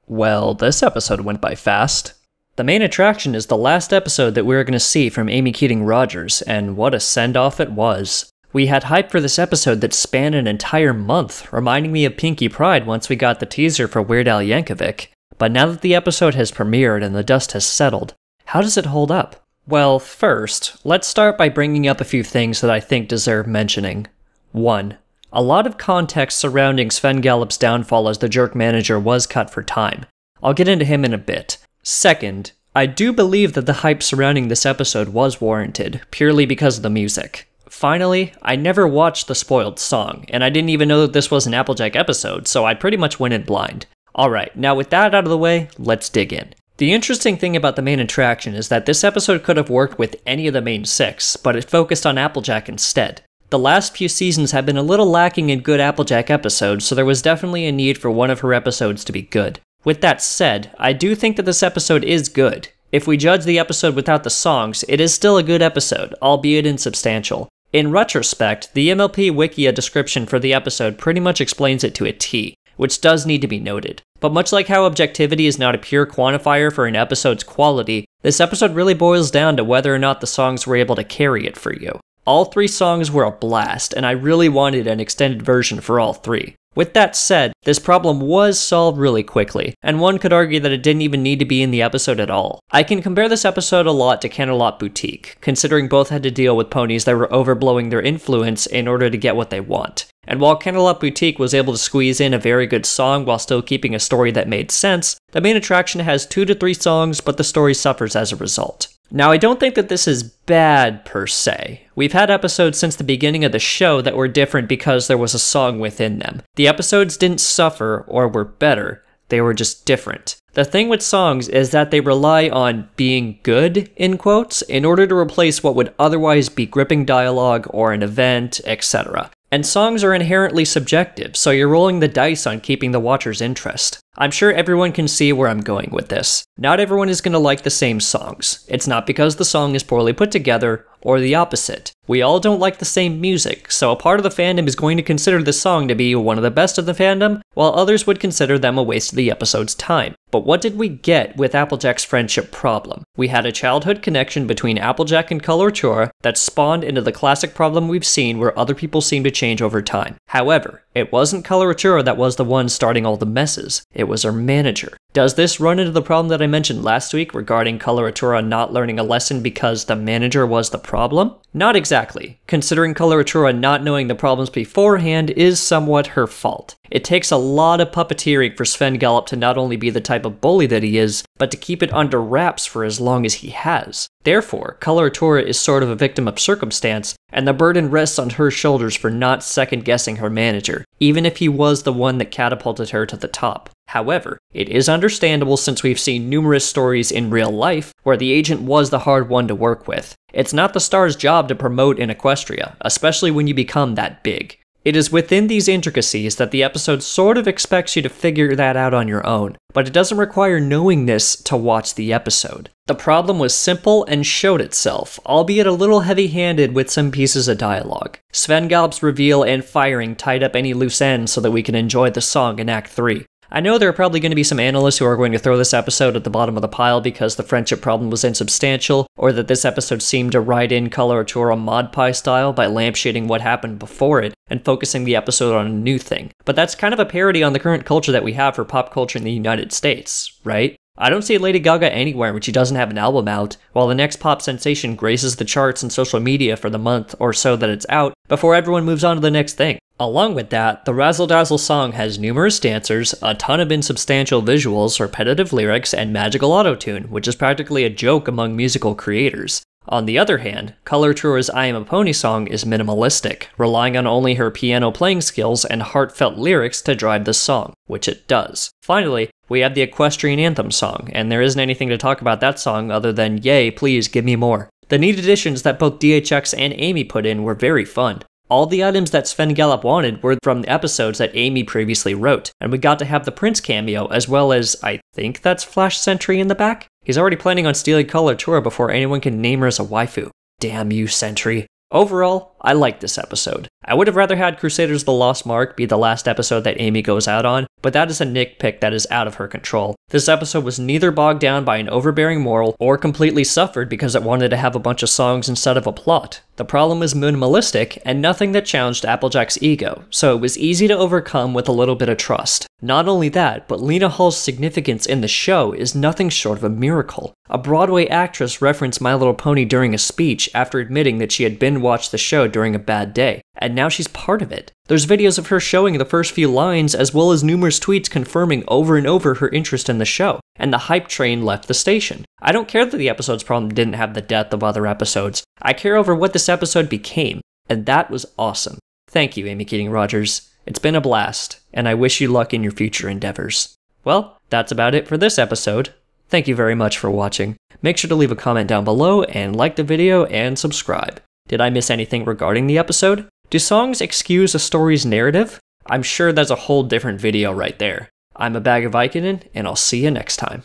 Well, this episode went by fast. The main attraction is the last episode that we're going to see from Amy Keating Rogers, and what a send-off it was. We had hype for this episode that spanned an entire month, reminding me of Pinky Pride once we got the teaser for Weird Al Yankovic. But now that the episode has premiered and the dust has settled, how does it hold up? Well, first, let's start by bringing up a few things that I think deserve mentioning. 1. A lot of context surrounding Sven Gallup's downfall as the jerk manager was cut for time. I'll get into him in a bit. Second, I do believe that the hype surrounding this episode was warranted, purely because of the music. Finally, I never watched the spoiled song, and I didn't even know that this was an Applejack episode, so I pretty much went in blind. Alright, now with that out of the way, let's dig in. The interesting thing about the main attraction is that this episode could have worked with any of the main 6, but it focused on Applejack instead. The last few seasons have been a little lacking in good Applejack episodes, so there was definitely a need for one of her episodes to be good. With that said, I do think that this episode is good. If we judge the episode without the songs, it is still a good episode, albeit insubstantial. In retrospect, the MLP Wikia description for the episode pretty much explains it to a T, which does need to be noted. But much like how objectivity is not a pure quantifier for an episode's quality, this episode really boils down to whether or not the songs were able to carry it for you. All 3 songs were a blast, and I really wanted an extended version for all 3. With that said, this problem was solved really quickly, and one could argue that it didn't even need to be in the episode at all. I can compare this episode a lot to Canterlot Boutique, considering both had to deal with ponies that were overblowing their influence in order to get what they want. And while Canterlot Boutique was able to squeeze in a very good song while still keeping a story that made sense, the main attraction has 2 to 3 songs, but the story suffers as a result. Now, I don't think that this is bad per se. We've had episodes since the beginning of the show that were different because there was a song within them. The episodes didn't suffer or were better, they were just different. The thing with songs is that they rely on being good, in quotes, in order to replace what would otherwise be gripping dialogue or an event, etc. And songs are inherently subjective, so you're rolling the dice on keeping the watcher's interest. I'm sure everyone can see where I'm going with this. Not everyone is going to like the same songs. It's not because the song is poorly put together, or the opposite. We all don't like the same music, so a part of the fandom is going to consider this song to be one of the best of the fandom, while others would consider them a waste of the episode's time. But what did we get with Applejack's friendship problem? We had a childhood connection between Applejack and Coloratura that spawned into the classic problem we've seen where other people seem to change over time. However, it wasn't Coloratura that was the one starting all the messes, it was her manager. Does this run into the problem that I mentioned last week regarding Coloratura not learning a lesson because the manager was the problem? Not exactly, considering Coloratura not knowing the problems beforehand is somewhat her fault. It takes a lot of puppeteering for Sven Gallup to not only be the type of bully that he is, but to keep it under wraps for as long as he has. Therefore, Coloratura is sort of a victim of circumstance, and the burden rests on her shoulders for not second-guessing her manager, even if he was the one that catapulted her to the top. However, it is understandable since we've seen numerous stories in real life where the agent was the hard one to work with. It's not the star's job to promote in Equestria, especially when you become that big. It is within these intricacies that the episode sort of expects you to figure that out on your own, but it doesn't require knowing this to watch the episode. The problem was simple and showed itself, albeit a little heavy-handed with some pieces of dialogue. Sven Gallup's reveal and firing tied up any loose ends so that we can enjoy the song in Act 3. I know there are probably going to be some analysts who are going to throw this episode at the bottom of the pile because the friendship problem was insubstantial, or that this episode seemed to write in Coloratura mod pie style by lampshading what happened before it and focusing the episode on a new thing. But that's kind of a parody on the current culture that we have for pop culture in the United States, right? I don't see Lady Gaga anywhere when she doesn't have an album out, while the next pop sensation graces the charts and social media for the month or so that it's out, before everyone moves on to the next thing. Along with that, the Razzle Dazzle song has numerous dancers, a ton of insubstantial visuals, repetitive lyrics, and magical autotune, which is practically a joke among musical creators. On the other hand, Coloratura's I Am a Pony song is minimalistic, relying on only her piano playing skills and heartfelt lyrics to drive the song, which it does. Finally, we have the Equestrian Anthem song, and there isn't anything to talk about that song other than, yay, please give me more. The neat additions that both DHX and Amy put in were very fun. All the items that Sven Gallup wanted were from the episodes that Amy previously wrote, and we got to have the Prince cameo as well as, I think that's Flash Sentry in the back? He's already planning on stealing Coloratura before anyone can name her as a waifu. Damn you, Sentry. Overall, I liked this episode. I would have rather had Crusaders of the Lost Mark be the last episode that Amy goes out on, but that is a nitpick that is out of her control. This episode was neither bogged down by an overbearing moral or completely suffered because it wanted to have a bunch of songs instead of a plot. The problem is minimalistic and nothing that challenged Applejack's ego, so it was easy to overcome with a little bit of trust. Not only that, but Lena Hall's significance in the show is nothing short of a miracle. A Broadway actress referenced My Little Pony during a speech after admitting that she had binge-watched the show during a bad day, and now she's part of it. There's videos of her showing the first few lines as well as numerous tweets confirming over and over her interest in the show, and the hype train left the station. I don't care that the episode's problem didn't have the depth of other episodes, I care over what this episode became, and that was awesome. Thank you, Amy Keating Rogers. It's been a blast, and I wish you luck in your future endeavors. Well, that's about it for this episode. Thank you very much for watching. Make sure to leave a comment down below and like the video and subscribe. Did I miss anything regarding the episode? Do songs excuse a story's narrative? I'm sure that's a whole different video right there. I'm a bag of Vicodin, and I'll see you next time.